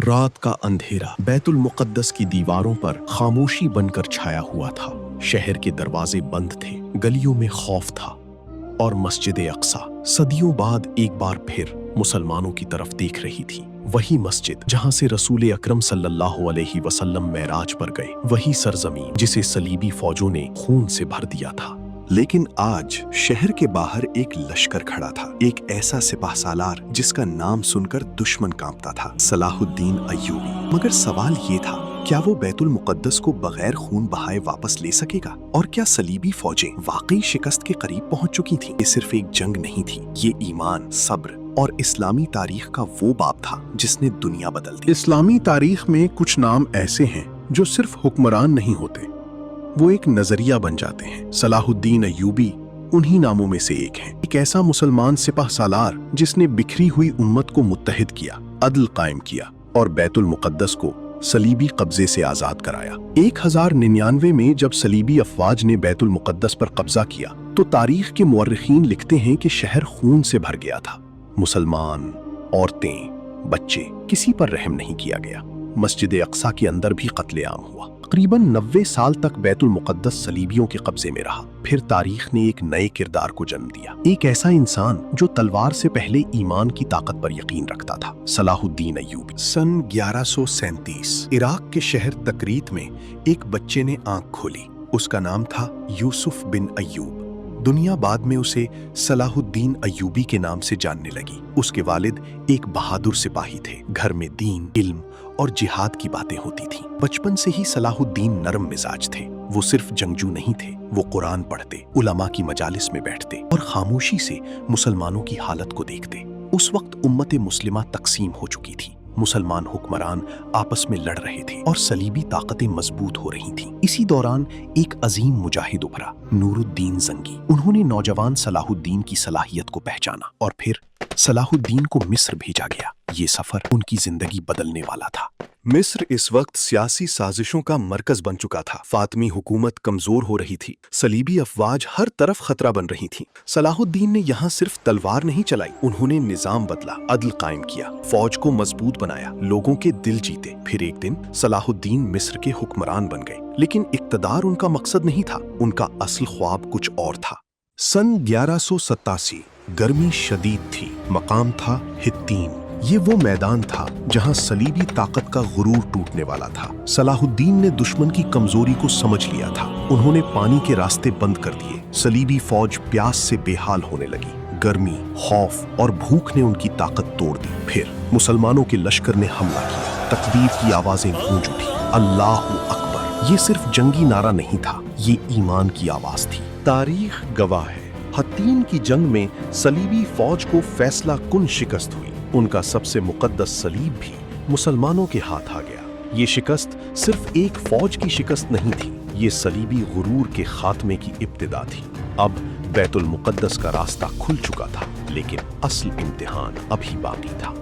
رات کا اندھیرا بیت المقدس کی دیواروں پر خاموشی بن کر چھایا ہوا تھا۔ شہر کے دروازے بند تھے، گلیوں میں خوف تھا، اور مسجد اقصیٰ صدیوں بعد ایک بار پھر مسلمانوں کی طرف دیکھ رہی تھی۔ وہی مسجد جہاں سے رسول اکرم صلی اللہ علیہ وسلم معراج پر گئے، وہی سرزمین جسے صلیبی فوجوں نے خون سے بھر دیا تھا۔ لیکن آج شہر کے باہر ایک لشکر کھڑا تھا، ایک ایسا سپاہ سالار جس کا نام سن کر دشمن کانپتا تھا، صلاح الدین ایوبی۔ مگر سوال یہ تھا، کیا وہ بیت المقدس کو بغیر خون بہائے واپس لے سکے گا؟ اور کیا صلیبی فوجیں واقعی شکست کے قریب پہنچ چکی تھیں؟ یہ صرف ایک جنگ نہیں تھی، یہ ایمان، صبر اور اسلامی تاریخ کا وہ باب تھا جس نے دنیا بدل دی۔ اسلامی تاریخ میں کچھ نام ایسے ہیں جو صرف حکمران نہیں ہوتے، وہ ایک نظریہ بن جاتے ہیں۔ صلاح الدین ایوبی انہی ناموں میں سے ایک ہے، ایک ایسا مسلمان سپاہ سالار جس نے بکھری ہوئی امت کو متحد کیا، عدل قائم کیا اور بیت المقدس کو صلیبی قبضے سے آزاد کرایا۔ 1099 میں جب صلیبی افواج نے بیت المقدس پر قبضہ کیا تو تاریخ کے مورخین لکھتے ہیں کہ شہر خون سے بھر گیا تھا۔ مسلمان، عورتیں، بچے، کسی پر رحم نہیں کیا گیا۔ مسجد اقصیٰ کے اندر بھی قتل عام ہوا۔ تقریباً 90 سال تک بیت المقدس صلیبیوں کے قبضے میں رہا۔ پھر تاریخ نے ایک نئے کردار کو جنم دیا، ایک ایسا انسان جو تلوار سے پہلے ایمان کی طاقت پر یقین رکھتا تھا، صلاح الدین ایوبی۔ سن 1137 عراق کے شہر تکریت میں ایک بچے نے آنکھ کھولی۔ اس کا نام تھا یوسف بن ایوب۔ دنیا بعد میں اسے صلاح الدین ایوبی کے نام سے جاننے لگی۔ اس کے والد ایک بہادر سپاہی تھے، گھر میں دین، علم اور جہاد کی باتیں ہوتی تھیں۔ بچپن سے ہی صلاح الدین نرم مزاج تھے، وہ صرف جنگجو نہیں تھے، وہ قرآن پڑھتے، علماء کی مجالس میں بیٹھتے اور خاموشی سے مسلمانوں کی حالت کو دیکھتے۔ اس وقت امت مسلمہ تقسیم ہو چکی تھی، مسلمان حکمران آپس میں لڑ رہے تھے اور صلیبی طاقتیں مضبوط ہو رہی تھیں۔ اسی دوران ایک عظیم مجاہد ابھرا، نور الدین زنگی۔ انہوں نے نوجوان صلاح الدین کی صلاحیت کو پہچانا اور پھر صلاح الدین کو مصر بھیجا گیا۔ یہ سفر ان کی زندگی بدلنے والا تھا۔ مصر اس وقت سیاسی سازشوں کا مرکز بن چکا تھا۔ فاطمی حکومت کمزور ہو رہی تھی، صلیبی افواج ہر طرف خطرہ بن رہی تھیں۔ صلاح الدین نے یہاں صرف تلوار نہیں چلائی، انہوں نے نظام بدلا، عدل قائم کیا، فوج کو مضبوط بنایا، لوگوں کے دل جیتے۔ پھر ایک دن صلاح الدین مصر کے حکمران بن گئے، لیکن اقتدار ان کا مقصد نہیں تھا، ان کا اصل خواب کچھ اور تھا۔ سن 1187 گرمی شدید تھی، مقام تھا حطین۔ یہ وہ میدان تھا جہاں صلیبی طاقت کا غرور ٹوٹنے والا تھا۔ صلاح الدین نے دشمن کی کمزوری کو سمجھ لیا تھا، انہوں نے پانی کے راستے بند کر دیے۔ صلیبی فوج پیاس سے بے حال ہونے لگی، گرمی، خوف اور بھوک نے ان کی طاقت توڑ دی۔ پھر مسلمانوں کے لشکر نے حملہ کیا، تکبیر کی آوازیں گونج اٹھی، اللہ اکبر۔ یہ صرف جنگی نعرہ نہیں تھا، یہ ایمان کی آواز تھی۔ تاریخ گواہ ہے، حطین کی جنگ میں صلیبی فوج کو فیصلہ کن شکست ہوئی، ان کا سب سے مقدس صلیب بھی مسلمانوں کے ہاتھ آ گیا۔ یہ شکست صرف ایک فوج کی شکست نہیں تھی، یہ صلیبی غرور کے خاتمے کی ابتدا تھی۔ اب بیت المقدس کا راستہ کھل چکا تھا، لیکن اصل امتحان ابھی باقی تھا۔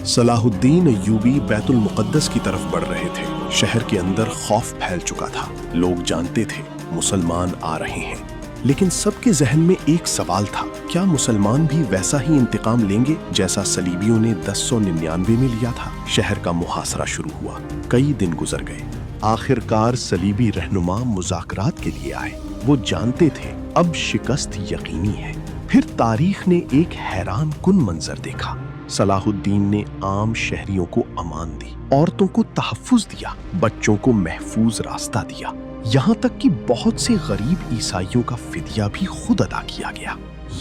صلاح الدین ایوبی بیت المقدس کی طرف بڑھ رہے تھے۔ شہر کے اندر خوف پھیل چکا تھا، لوگ جانتے تھے مسلمان آ رہے ہیں، لیکن سب کے ذہن میں ایک سوال تھا، کیا مسلمان بھی ویسا ہی انتقام لیں گے جیسا صلیبیوں نے 1099 میں لیا تھا؟ شہر کا محاصرہ شروع ہوا، کئی دن گزر گئے۔ آخر کار صلیبی رہنما مذاکرات کے لیے آئے، وہ جانتے تھے اب شکست یقینی ہے۔ پھر تاریخ نے ایک حیران کن منظر دیکھا۔ صلاح الدین نے عام شہریوں کو امان دی، عورتوں کو تحفظ دیا، بچوں کو محفوظ راستہ دیا، یہاں تک کہ بہت سے غریب عیسائیوں کا فدیہ بھی خود ادا کیا گیا۔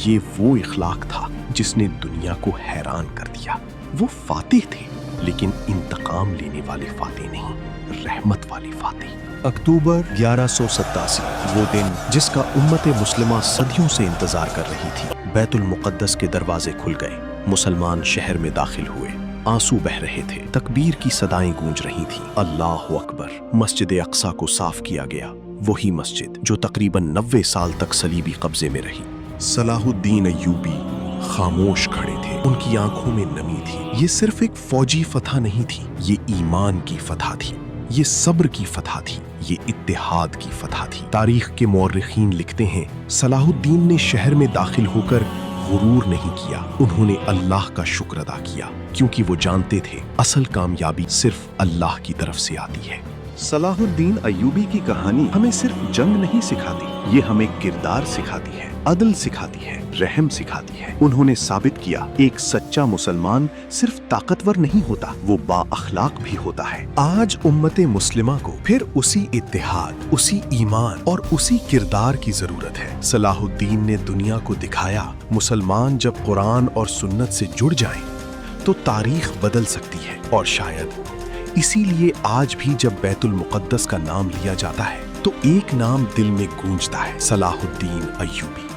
یہ وہ اخلاق تھا جس نے دنیا کو حیران کر دیا۔ وہ فاتح تھے، لیکن انتقام لینے والے فاتح نہیں، رحمت والے فاتح۔ اکتوبر 1187، وہ دن جس کا امت مسلمہ صدیوں سے انتظار کر رہی تھی۔ بیت المقدس کے دروازے کھل گئے، مسلمان شہر میں داخل ہوئے، آنسو بہ رہے تھے، تکبیر کی صدائیں گونج رہی تھیں، اللہ اکبر۔ مسجد اقصیٰ کو صاف کیا گیا، وہی مسجد جو تقریباً 90 سال تک صلیبی قبضے میں رہی۔ صلاح الدین ایوبی خاموش کھڑے تھے، ان کی آنکھوں میں نمی تھی۔ یہ صرف ایک فوجی فتح نہیں تھی، یہ ایمان کی فتح تھی، یہ صبر کی فتح تھی، یہ اتحاد کی فتح تھی۔ تاریخ کے مورخین لکھتے ہیں، صلاح الدین نے شہر میں داخل ہو کر غرور نہیں کیا، انہوں نے اللہ کا شکر ادا کیا، کیونکہ وہ جانتے تھے اصل کامیابی صرف اللہ کی طرف سے آتی ہے۔ صلاح الدین ایوبی کی کہانی ہمیں صرف جنگ نہیں سکھاتی، یہ ہمیں کردار سکھاتی ہے، عدل سکھاتی ہے، رحم سکھاتی ہے۔ انہوں نے ثابت کیا ایک سچا مسلمان صرف طاقتور نہیں ہوتا، وہ با اخلاق بھی ہوتا ہے۔ آج امت مسلمہ کو پھر اسی اتحاد، اسی ایمان اور اسی کردار کی ضرورت ہے۔ صلاح الدین نے دنیا کو دکھایا مسلمان جب قرآن اور سنت سے جڑ جائیں تو تاریخ بدل سکتی ہے، اور شاید اسی لیے آج بھی جب بیت المقدس کا نام لیا جاتا ہے تو ایک نام دل میں گونجتا ہے، صلاح الدین ایوبی۔